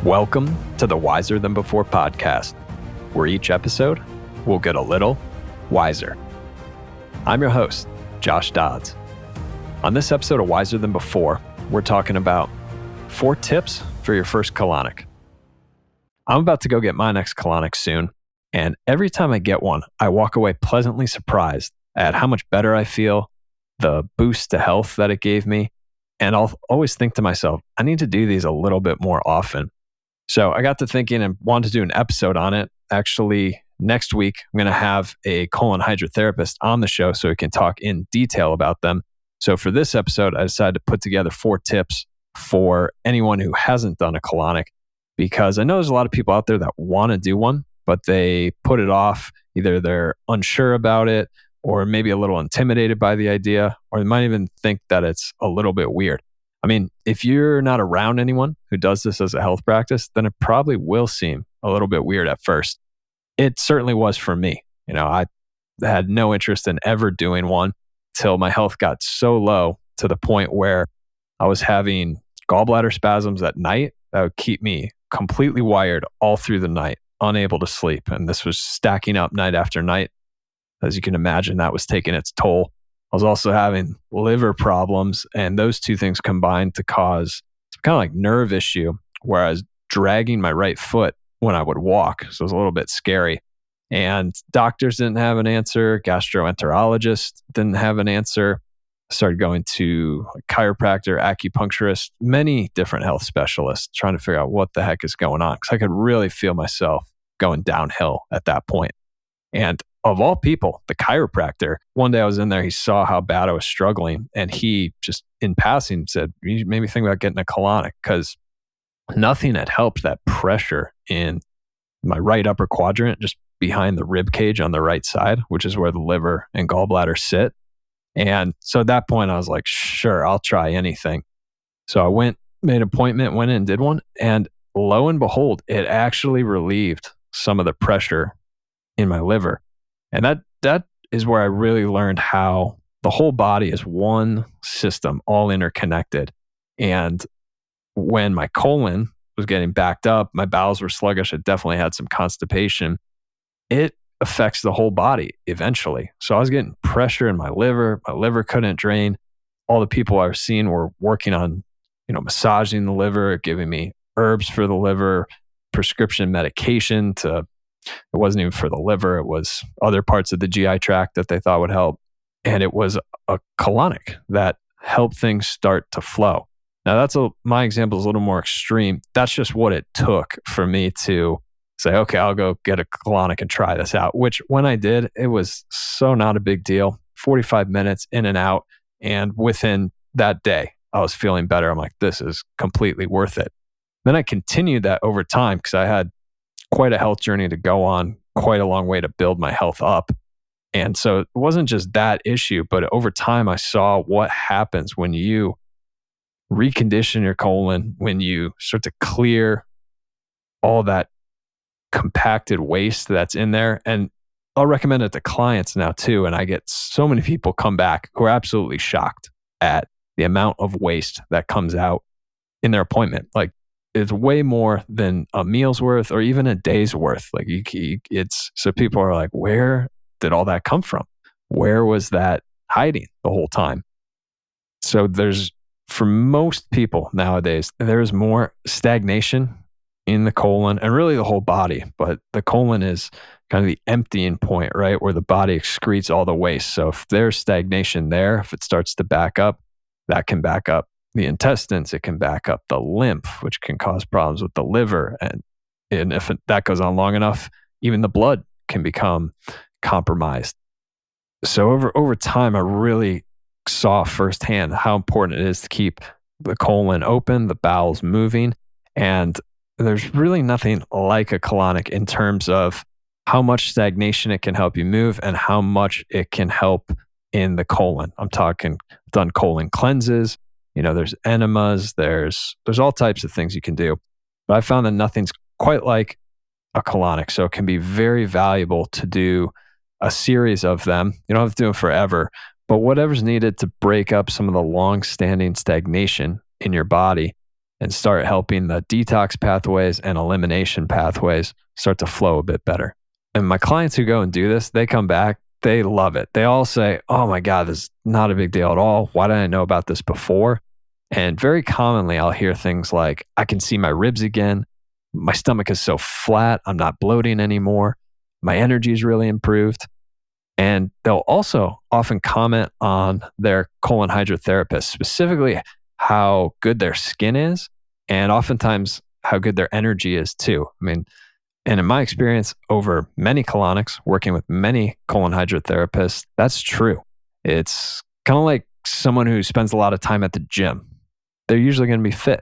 Welcome to the Wiser Than Before podcast, where each episode will get a little wiser. I'm your host, Josh Dodds. On this episode of Wiser Than Before, we're talking about 4 tips for your first colonic. I'm about to go get my next colonic soon, and every time I get one, I walk away pleasantly surprised at how much better I feel, the boost to health that it gave me, and I'll always think to myself, I need to do these a little bit more often. So I got to thinking and wanted to do an episode on it. Actually, next week, I'm going to have a colon hydrotherapist on the show so we can talk in detail about them. So for this episode, I decided to put together 4 tips for anyone who hasn't done a colonic, because I know there's a lot of people out there that want to do one, but they put it off. Either they're unsure about it, or maybe a little intimidated by the idea, or they might even think that it's a little bit weird. I mean, if you're not around anyone who does this as a health practice, then it probably will seem a little bit weird at first. It certainly was for me. I had no interest in ever doing one till my health got so low to the point where I was having gallbladder spasms at night that would keep me completely wired all through the night, unable to sleep. And this was stacking up night after night. As you can imagine, that was taking its toll. I was also having liver problems, and those 2 things combined to cause some kind of like nerve issue where I was dragging my right foot when I would walk. So it was a little bit scary. And doctors didn't have an answer. Gastroenterologists didn't have an answer. I started going to a chiropractor, acupuncturist, many different health specialists, trying to figure out what the heck is going on, because I could really feel myself going downhill at that point. And of all people, the chiropractor, one day I was in there, he saw how bad I was struggling, and he just in passing said, you made me think about getting a colonic, because nothing had helped that pressure in my right upper quadrant, just behind the rib cage on the right side, which is where the liver and gallbladder sit. And so at that point I was like, sure, I'll try anything. So I went, made an appointment, went in and did one. And lo and behold, it actually relieved some of the pressure in my liver. And that is where I really learned how the whole body is one system, all interconnected. And when my colon was getting backed up, my bowels were sluggish, I definitely had some constipation. It affects the whole body eventually. So I was getting pressure in my liver couldn't drain. All the people I was seeing were working on, massaging the liver, giving me herbs for the liver, prescription medication it wasn't even for the liver. It was other parts of the GI tract that they thought would help. And it was a colonic that helped things start to flow. Now my example is a little more extreme. That's just what it took for me to say, okay, I'll go get a colonic and try this out, which when I did, it was so not a big deal. 45 minutes in and out. And within that day, I was feeling better. I'm like, this is completely worth it. Then I continued that over time because I had quite a health journey to go on, quite a long way to build my health up. And so it wasn't just that issue, but over time I saw what happens when you recondition your colon, when you start to clear all that compacted waste that's in there. And I'll recommend it to clients now too. And I get so many people come back who are absolutely shocked at the amount of waste that comes out in their appointment. Like, it's way more than a meal's worth or even a day's worth. Like so people are like, where did all that come from? Where was that hiding the whole time? So for most people nowadays, there's more stagnation in the colon and really the whole body. But the colon is kind of the emptying point, right? Where the body excretes all the waste. So if there's stagnation there, if it starts to back up, that can back up the intestines, it can back up the lymph, which can cause problems with the liver. And if that goes on long enough, even the blood can become compromised. So over time, I really saw firsthand how important it is to keep the colon open, the bowels moving. And there's really nothing like a colonic in terms of how much stagnation it can help you move and how much it can help in the colon. I'm talking, done colon cleanses. There's enemas, there's all types of things you can do. But I found that nothing's quite like a colonic. So it can be very valuable to do a series of them. You don't have to do them forever, but whatever's needed to break up some of the long-standing stagnation in your body and start helping the detox pathways and elimination pathways start to flow a bit better. And my clients who go and do this, they come back, they love it. They all say, oh my God, this is not a big deal at all. Why didn't I know about this before? And very commonly, I'll hear things like, I can see my ribs again. My stomach is so flat. I'm not bloating anymore. My energy is really improved. And they'll also often comment on their colon hydrotherapist, specifically how good their skin is, and oftentimes how good their energy is too. I mean, and in my experience over many colonics, working with many colon hydrotherapists, that's true. It's kind of like someone who spends a lot of time at the gym. They're usually going to be fit.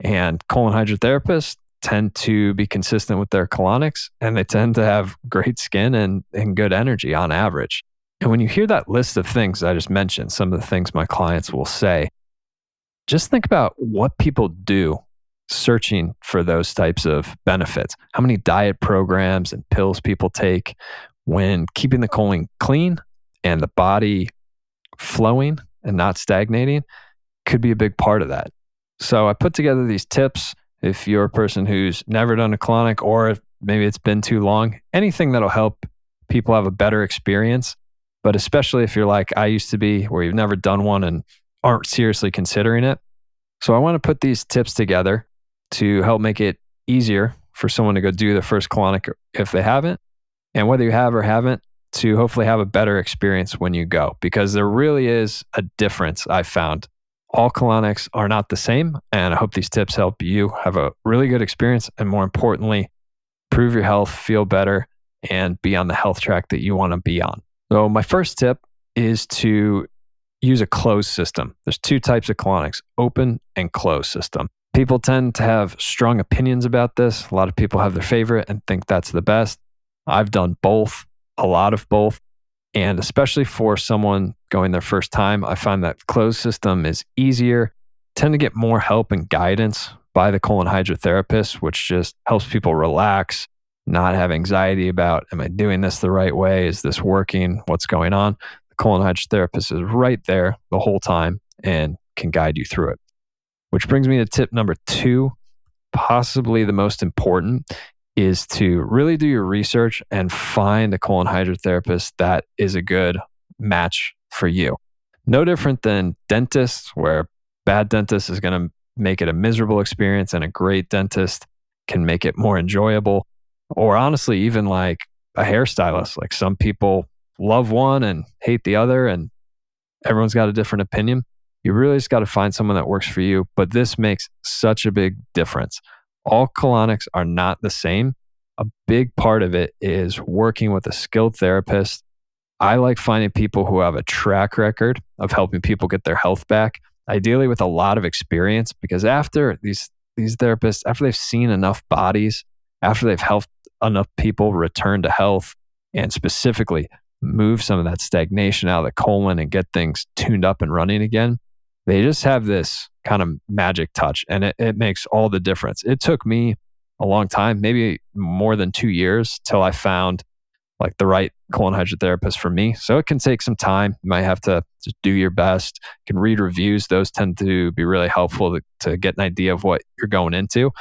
And colon hydrotherapists tend to be consistent with their colonics, and they tend to have great skin and good energy on average. And when you hear that list of things I just mentioned, some of the things my clients will say, just think about what people do searching for those types of benefits. How many diet programs and pills people take when keeping the colon clean and the body flowing and not stagnating could be a big part of that. So I put together these tips. If you're a person who's never done a colonic, or if maybe it's been too long, anything that'll help people have a better experience. But especially if you're like I used to be, where you've never done one and aren't seriously considering it. So I want to put these tips together to help make it easier for someone to go do their first colonic if they haven't. And whether you have or haven't, to hopefully have a better experience when you go, because there really is a difference I've found. All colonics are not the same, and I hope these tips help you have a really good experience, and more importantly, improve your health, feel better, and be on the health track that you want to be on. So my first tip is to use a closed system. There's two types of colonics, open and closed system. People tend to have strong opinions about this. A lot of people have their favorite and think that's the best. I've done both, a lot of both. And especially for someone going their first time, I find that closed system is easier. Tend to get more help and guidance by the colon hydrotherapist, which just helps people relax, not have anxiety about, am I doing this the right way? Is this working? What's going on? The colon hydrotherapist is right there the whole time and can guide you through it. Which brings me to tip number 2, possibly the most important, is to really do your research and find a colon hydrotherapist that is a good match for you. No different than dentists, where bad dentist is going to make it a miserable experience and a great dentist can make it more enjoyable. Or honestly, even like a hairstylist, like some people love one and hate the other, and everyone's got a different opinion. You really just got to find someone that works for you. But this makes such a big difference. All colonics are not the same. A big part of it is working with a skilled therapist. I like finding people who have a track record of helping people get their health back, ideally with a lot of experience, because after these therapists, after they've seen enough bodies, after they've helped enough people return to health and specifically move some of that stagnation out of the colon and get things tuned up and running again, they just have this kind of magic touch, and it makes all the difference. It took me a long time, maybe more than 2 years, till I found like the right colon hydrotherapist for me. So it can take some time. You might have to just do your best. You can read reviews. Those tend to be really helpful to get an idea of what you're going into.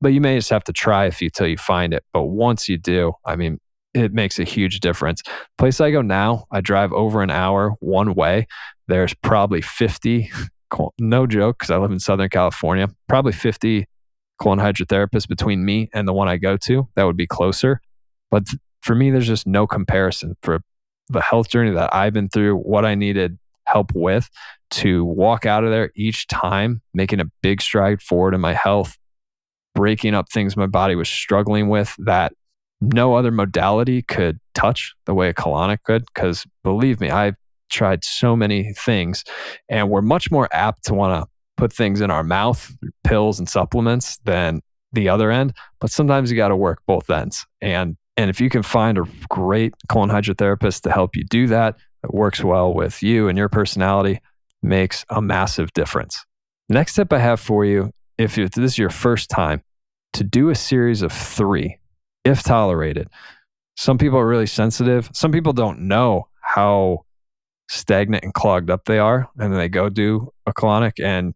But you may just have to try a few till you find it. But once you do, I mean, it makes a huge difference. Place I go now, I drive over an hour one way. There's probably 50, no joke, because I live in Southern California, probably 50 colon hydrotherapists between me and the one I go to that would be closer. But for me, there's just no comparison for the health journey that I've been through, what I needed help with, to walk out of there each time, making a big stride forward in my health, breaking up things my body was struggling with that no other modality could touch the way a colonic could. Because believe me, I've tried so many things, and we're much more apt to want to put things in our mouth, pills and supplements, than the other end. But sometimes you got to work both ends. And if you can find a great colon hydrotherapist to help you do that, that works well with you and your personality, makes a massive difference. Next tip I have for you, if this is your first time, to do a series of 3, if tolerated. Some people are really sensitive. Some people don't know how stagnant and clogged up they are, and then they go do a colonic, and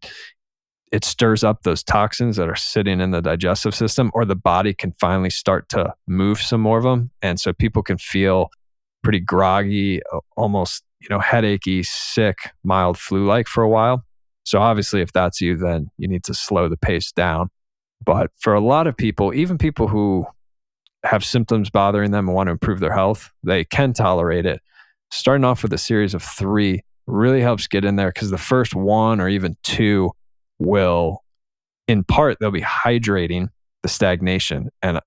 it stirs up those toxins that are sitting in the digestive system, or the body can finally start to move some more of them. And so people can feel pretty groggy, almost, headachy, sick, mild flu-like for a while. So obviously, if that's you, then you need to slow the pace down. But for a lot of people, even people who have symptoms bothering them and want to improve their health, they can tolerate it. Starting off with a series of 3 really helps get in there, because the first 1 or even 2 will, in part, they'll be hydrating the stagnation. And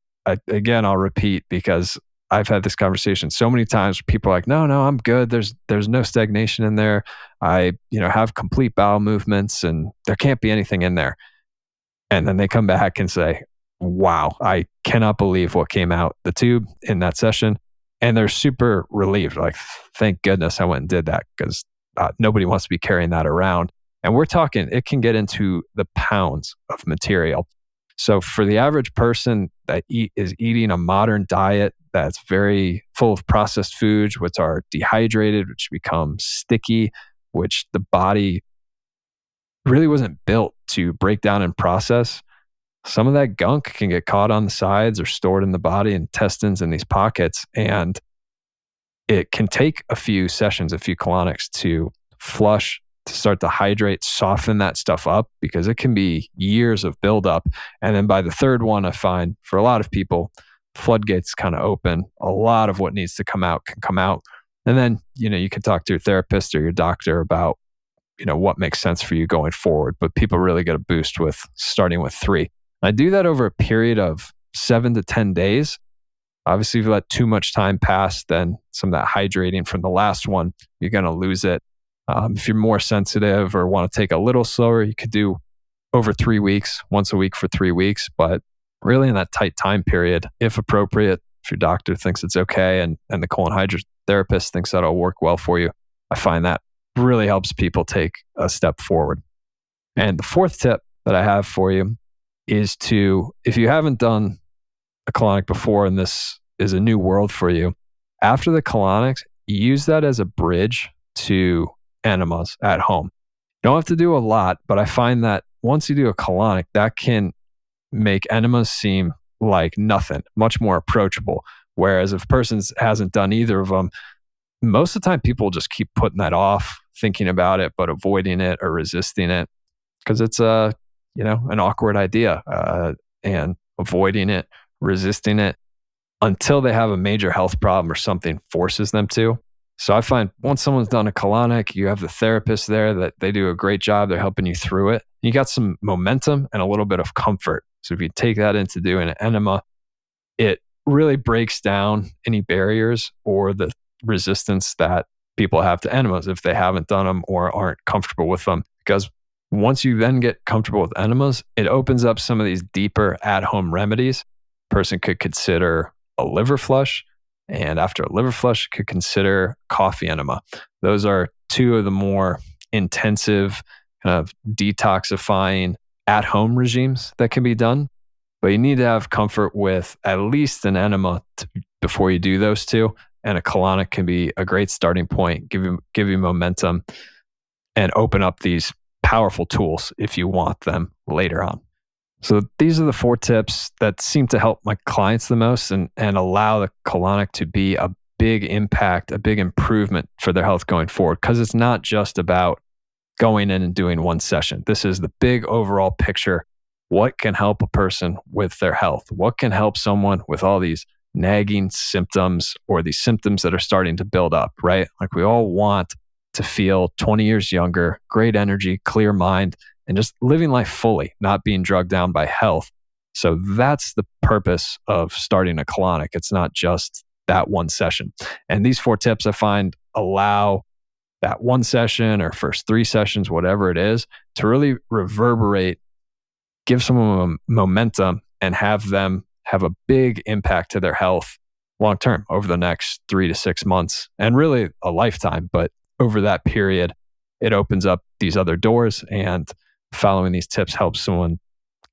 again, I'll repeat, because I've had this conversation so many times where people are like, no, I'm good. There's no stagnation in there. I, have complete bowel movements and there can't be anything in there. And then they come back and say, wow, I cannot believe what came out the tube in that session. And they're super relieved. Like, thank goodness I went and did that, because nobody wants to be carrying that around. And we're talking, it can get into the pounds of material. So for the average person that is eating a modern diet that's very full of processed foods, which are dehydrated, which become sticky, which the body really wasn't built to break down and process, some of that gunk can get caught on the sides or stored in the body, intestines, in these pockets. And it can take a few sessions, a few colonics to flush, to start to hydrate, soften that stuff up, because it can be years of buildup. And then by the third one, I find for a lot of people, floodgates kind of open. A lot of what needs to come out can come out. And then, you can talk to your therapist or your doctor about, what makes sense for you going forward. But people really get a boost with starting with 3. I do that over a period of 7 to 10 days. Obviously, if you let too much time pass, then some of that hydrating from the last one, you're going to lose it. If you're more sensitive or want to take a little slower, you could do over 3 weeks, once a week for 3 weeks. But really in that tight time period, if appropriate, if your doctor thinks it's okay and the colon hydrotherapist thinks that'll work well for you, I find that really helps people take a step forward. And the 4th tip that I have for you is to, if you haven't done a colonic before and this is a new world for you, after the colonics, use that as a bridge to enemas at home. You don't have to do a lot, but I find that once you do a colonic, that can make enemas seem like nothing, much more approachable. Whereas if a person hasn't done either of them, most of the time people just keep putting that off, thinking about it, but avoiding it or resisting it, because it's an awkward idea, and avoiding it, resisting it until they have a major health problem or something forces them to. So I find once someone's done a colonic, you have the therapist there that they do a great job. They're helping you through it. You got some momentum and a little bit of comfort. So if you take that into doing an enema, it really breaks down any barriers or the resistance that people have to enemas if they haven't done them or aren't comfortable with them. Because once you then get comfortable with enemas, it opens up some of these deeper at-home remedies. Person could consider a liver flush, and after a liver flush, could consider coffee enema. Those are 2 of the more intensive kind of detoxifying at-home regimes that can be done. But you need to have comfort with at least an enema before you do those 2. And a colonic can be a great starting point, give you momentum, and open up these powerful tools if you want them later on. So these are the 4 tips that seem to help my clients the most and allow the colonic to be a big impact, a big improvement for their health going forward. Because it's not just about going in and doing one session. This is the big overall picture. What can help a person with their health? What can help someone with all these nagging symptoms or these symptoms that are starting to build up, right? Like we all want to feel 20 years younger, great energy, clear mind, and just living life fully, not being drugged down by health. So that's the purpose of starting a colonic. It's not just that one session. And these 4 tips I find allow that one session or first 3 sessions, whatever it is, to really reverberate, give someone momentum, and have them have a big impact to their health long term over the next 3 to 6 months and really a lifetime. But over that period, it opens up these other doors, and following these tips helps someone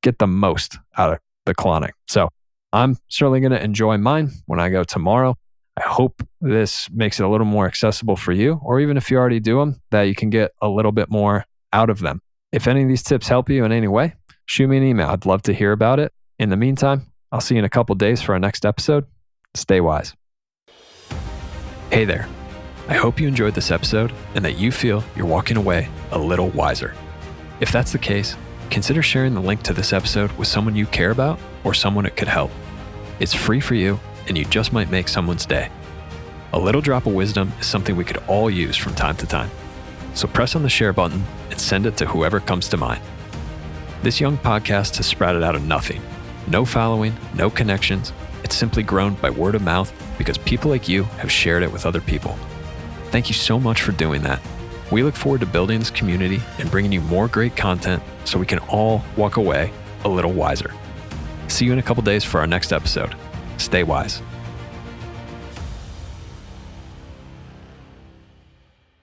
get the most out of the colonic. So I'm certainly going to enjoy mine when I go tomorrow. I hope this makes it a little more accessible for you, or even if you already do them, that you can get a little bit more out of them. If any of these tips help you in any way, shoot me an email. I'd love to hear about it. In the meantime, I'll see you in a couple days for our next episode. Stay wise. Hey there. I hope you enjoyed this episode and that you feel you're walking away a little wiser. If that's the case, consider sharing the link to this episode with someone you care about or someone it could help. It's free for you, and you just might make someone's day. A little drop of wisdom is something we could all use from time to time. So press on the share button and send it to whoever comes to mind. This young podcast has sprouted out of nothing. No following, no connections. It's simply grown by word of mouth because people like you have shared it with other people. Thank you so much for doing that. We look forward to building this community and bringing you more great content so we can all walk away a little wiser. See you in a couple days for our next episode. Stay wise.